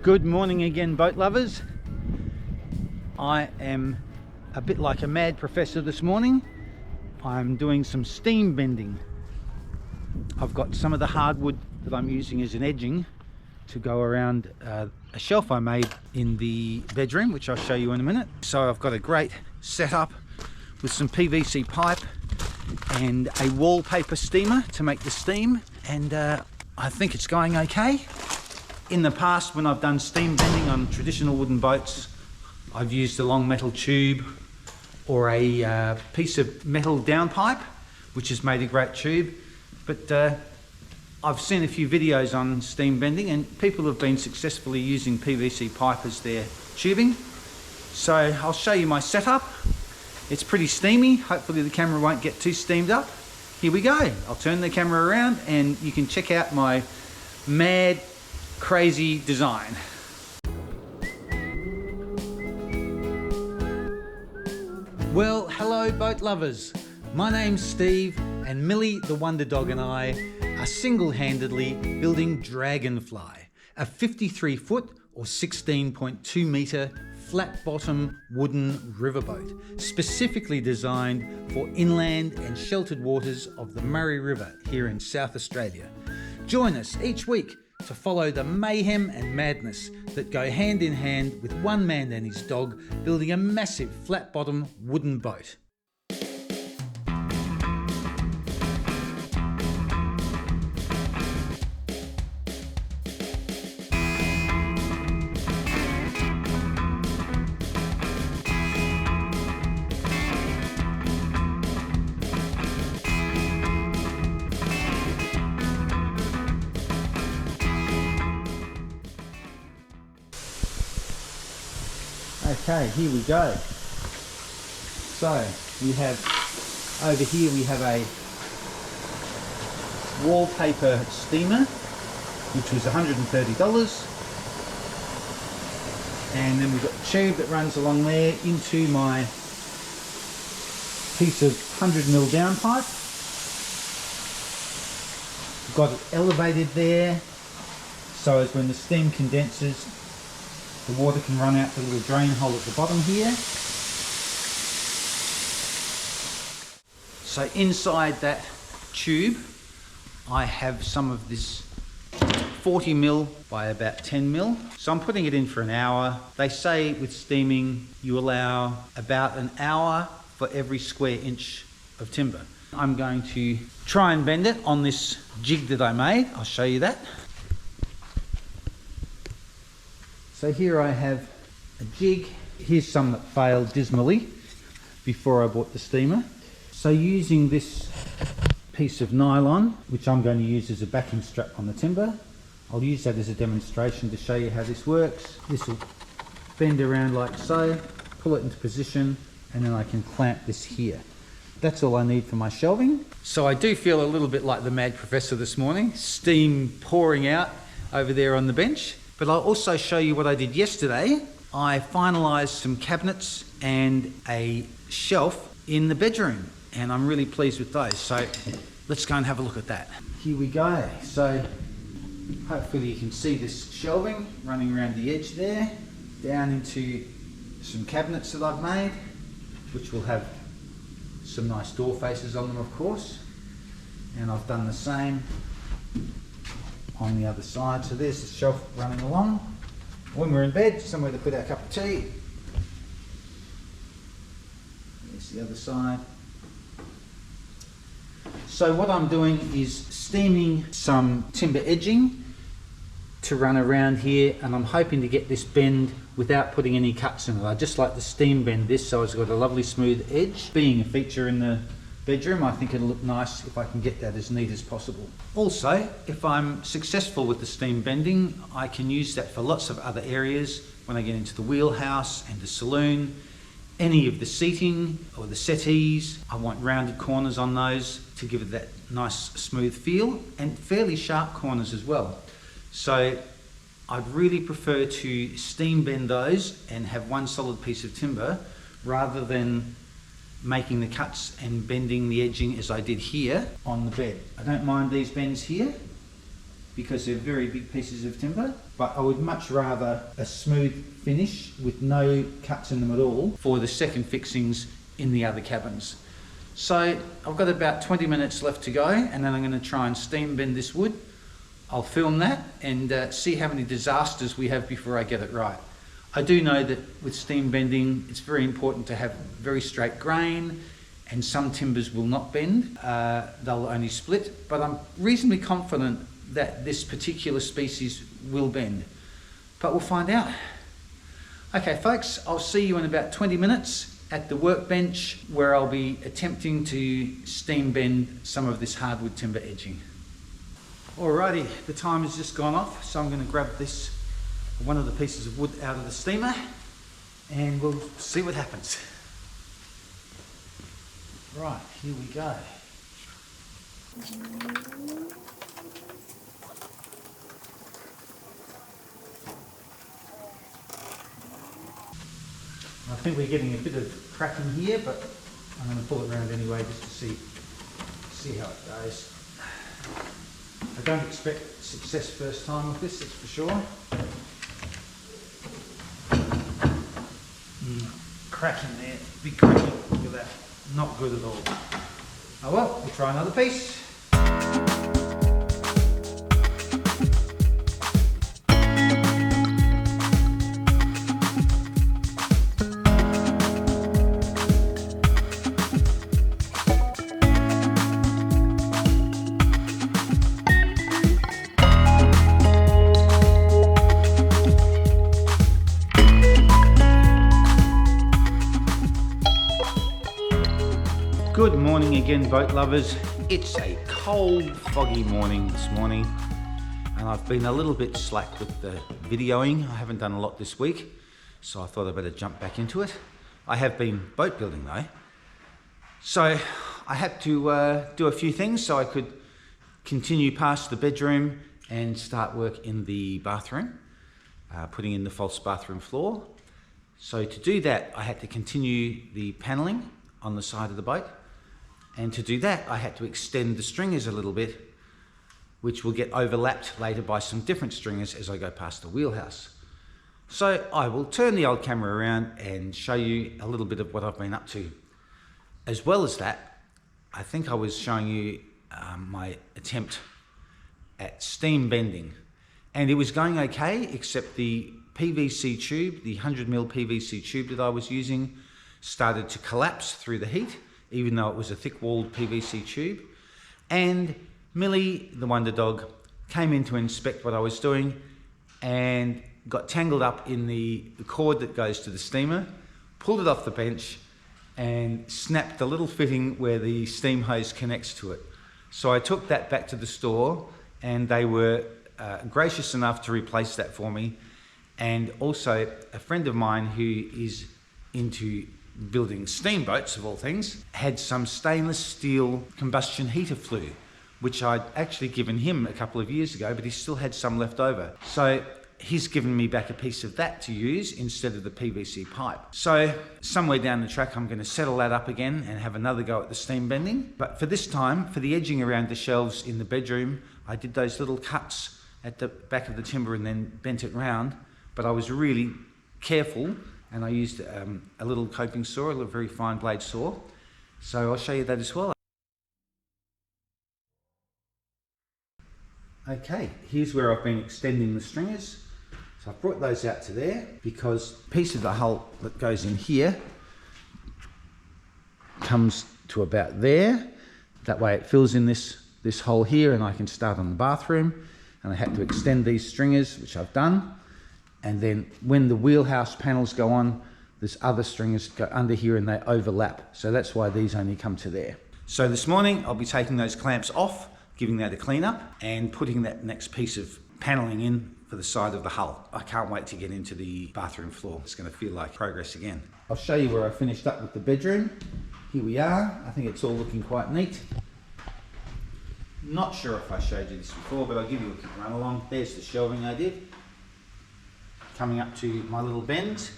Good morning again, boat lovers. I am a bit like a mad professor this morning. I'm doing some steam bending. I've got some of the hardwood that I'm using as an edging to go around a shelf I made in the bedroom, which I'll show you in a minute. So I've got a great setup with some PVC pipe and a wallpaper steamer to make the steam, and I think it's going okay. In the past, when I've done steam bending on traditional wooden boats, I've used a long metal tube or a piece of metal downpipe, which has made a great tube. But I've seen a few videos on steam bending and people have been successfully using PVC pipe as their tubing. So I'll show you my setup. It's pretty steamy. Hopefully the camera won't get too steamed up. Here we go. I'll turn the camera around and you can check out my mad, crazy design. Well, hello boat lovers. My name's Steve, and Millie the Wonder Dog and I are single-handedly building Dragonfly, a 53 foot or 16.2 metre flat bottom wooden riverboat, specifically designed for inland and sheltered waters of the Murray River here in South Australia. Join us each week to follow the mayhem and madness that go hand in hand with one man and his dog building a massive flat bottom wooden boat. Okay, here we go. So we have over here we have a wallpaper steamer, which was $130, and then we've got a tube that runs along there into my piece of 100mm downpipe. We've got it elevated there, so as when the steam condenses, the water can run out the little drain hole at the bottom here. So inside that tube, I have some of this 40mm by about 10mm. So I'm putting it in for an hour. They say with steaming, you allow about an hour for every square inch of timber. I'm going to try and bend it on this jig that I made. I'll show you that. So here I have a jig. Here's some that failed dismally before I bought the steamer. So using this piece of nylon, which I'm going to use as a backing strap on the timber, I'll use that as a demonstration to show you how this works. This will bend around like so, pull it into position, and then I can clamp this here. That's all I need for my shelving. So I do feel a little bit like the mad professor this morning, steam pouring out over there on the bench. But I'll also show you what I did yesterday. I finalised some cabinets and a shelf in the bedroom, and I'm really pleased with those. So let's go and have a look at that. Here we go. So hopefully you can see this shelving running around the edge there, down into some cabinets that I've made, which will have some nice door faces on them, of course. And I've done the same on the other side. So there's the shelf running along. When we're in bed, somewhere to put our cup of tea. There's the other side. So what I'm doing is steaming some timber edging to run around here, and I'm hoping to get this bend without putting any cuts in it. I just like to steam bend this so it's got a lovely smooth edge. Being a feature in the bedroom, I think it'll look nice if I can get that as neat as possible. Also, if I'm successful with the steam bending, I can use that for lots of other areas when I get into the wheelhouse and the saloon, any of the seating or the settees. I want rounded corners on those to give it that nice smooth feel, and fairly sharp corners as well. So I'd really prefer to steam bend those and have one solid piece of timber rather than making the cuts and bending the edging as I did here on the bed. I don't mind these bends here because they're very big pieces of timber, but I would much rather a smooth finish with no cuts in them at all for the second fixings in the other cabins. So I've got about 20 minutes left to go, and then I'm going to try and steam bend this wood. I'll film that and see how many disasters we have before I get it right. I do know that with steam bending, it's very important to have very straight grain, and some timbers will not bend, they'll only split, but I'm reasonably confident that this particular species will bend, but we'll find out. Okay folks, I'll see you in about 20 minutes at the workbench where I'll be attempting to steam bend some of this hardwood timber edging. Alrighty, the time has just gone off, so I'm going to grab this, one of the pieces of wood out of the steamer, and we'll see what happens. Right, here we go. I think we're getting a bit of cracking here, but I'm going to pull it around anyway just to see how it goes. I don't expect success first time with this, that's for sure. Cracking there, big cracking, look at that, not good at all. Oh well, we'll try another piece. Good morning again, boat lovers. It's a cold, foggy morning this morning, and I've been a little bit slack with the videoing. I haven't done a lot this week, so I thought I'd better jump back into it. I have been boat building though, so I had to do a few things so I could continue past the bedroom and start work in the bathroom, putting in the false bathroom floor. So to do that, I had to continue the panelling on the side of the boat. And to do that, I had to extend the stringers a little bit, which will get overlapped later by some different stringers as I go past the wheelhouse. So I will turn the old camera around and show you a little bit of what I've been up to. As well as that, I think I was showing you my attempt at steam bending. And it was going okay, except the PVC tube, the 100mm PVC tube that I was using, started to collapse through the heat, even though it was a thick-walled PVC tube. And Millie, the wonder dog, came in to inspect what I was doing and got tangled up in the cord that goes to the steamer, pulled it off the bench and snapped the little fitting where the steam hose connects to it. So I took that back to the store, and they were gracious enough to replace that for me. And also a friend of mine who is into building steamboats of all things had some stainless steel combustion heater flue, which I'd actually given him a couple of years ago, but he still had some left over. So he's given me back a piece of that to use instead of the PVC pipe. So somewhere down the track, I'm going to settle that up again and have another go at the steam bending. But for this time, for the edging around the shelves in the bedroom, I did those little cuts at the back of the timber and then bent it round. But I was really careful, and I used a little coping saw, a very fine blade saw. So I'll show you that as well. Okay, here's where I've been extending the stringers. So I've brought those out to there because a piece of the hull that goes in here comes to about there. That way it fills in this hole here, and I can start on the bathroom. And I had to extend these stringers, which I've done. And then when the wheelhouse panels go on, there's other stringers go under here and they overlap. So that's why these only come to there. So this morning I'll be taking those clamps off, giving that a clean up, and putting that next piece of paneling in for the side of the hull. I can't wait to get into the bathroom floor. It's going to feel like progress again. I'll show you where I finished up with the bedroom. Here we are. I think it's all looking quite neat. Not sure if I showed you this before, but I'll give you a quick run along. There's the shelving I did, coming up to my little bends.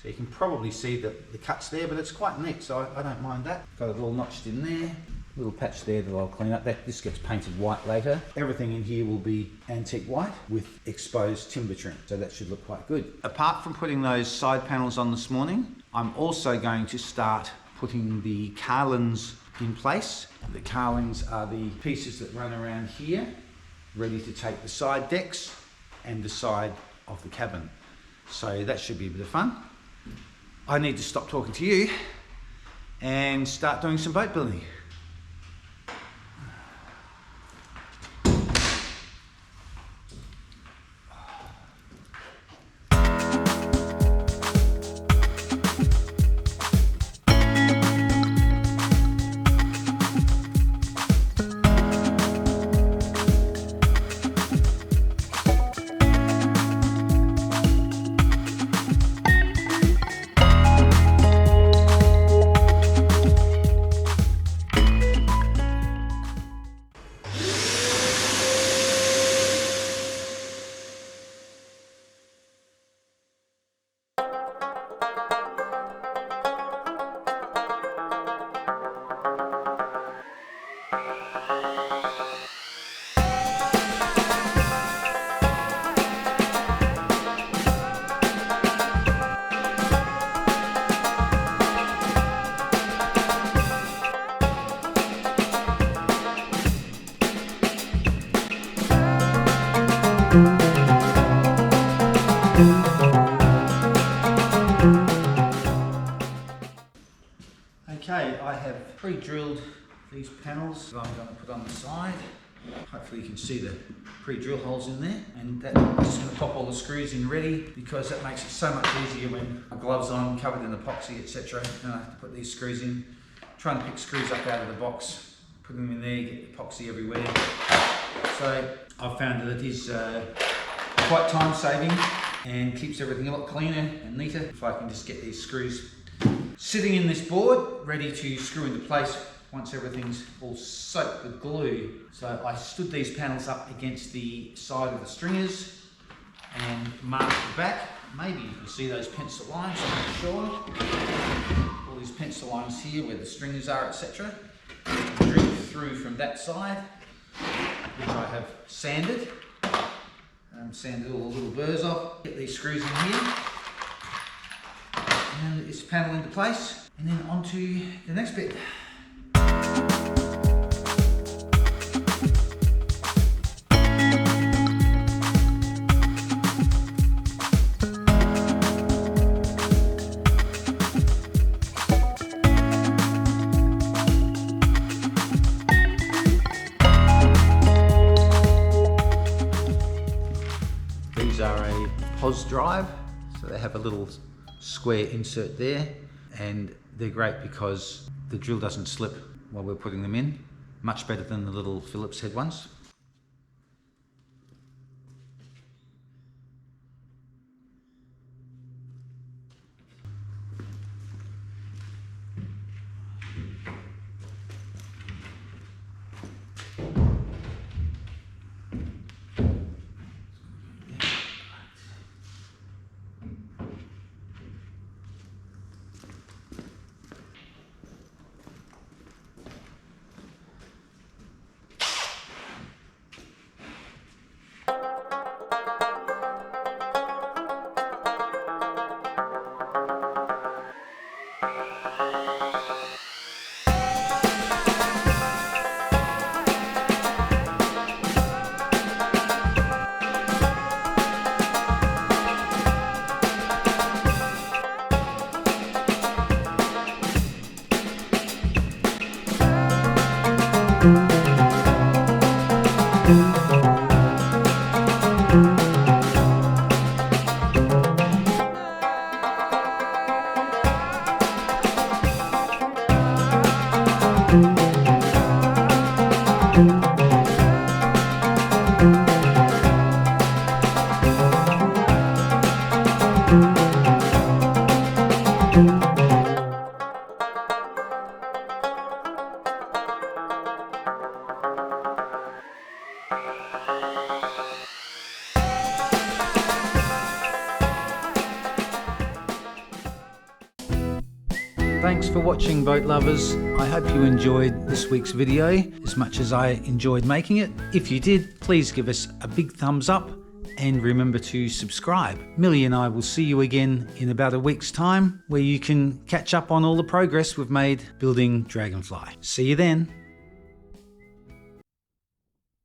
So you can probably see the cuts there, but it's quite neat, so I don't mind that. Got it all notched in there. little patch there that I'll clean up. This gets painted white later. Everything in here will be antique white with exposed timber trim, so that should look quite good. Apart from putting those side panels on this morning, I'm also going to start putting the carlins in place. The carlins are the pieces that run around here, ready to take the side decks and the side of the cabin. So that should be a bit of fun. I need to stop talking to you and start doing some boat building. Okay, I have pre-drilled these panels that I'm going to put on the side. Hopefully you can see the pre-drill holes in there, and I'm just going to pop all the screws in ready, because that makes it so much easier when my gloves on, covered in epoxy, etc. And I have to put these screws in. Trying to pick screws up out of the box, put them in there, get epoxy everywhere. So I've found that it is quite time saving and keeps everything a lot cleaner and neater if I can just get these screws sitting in this board, ready to screw into place once everything's all soaked with glue. So I stood these panels up against the side of the stringers and marked the back. Maybe you can see those pencil lines, I'm not sure. All these pencil lines here where the stringers are, etc. Drip through from that side, which I have sanded. Sanded all the little burrs off. Get these screws in here. And then this panel into place, and then onto the next bit. These are a POS drive, so they have a little square insert there, and they're great because the drill doesn't slip while we're putting them in. Much better than the little Phillips head ones. Thanks for watching, boat lovers. I hope you enjoyed this week's video as much as I enjoyed making it. If you did, please give us a big thumbs up and remember to subscribe. Millie and I will see you again in about a week's time, where you can catch up on all the progress we've made building Dragonfly. See you then.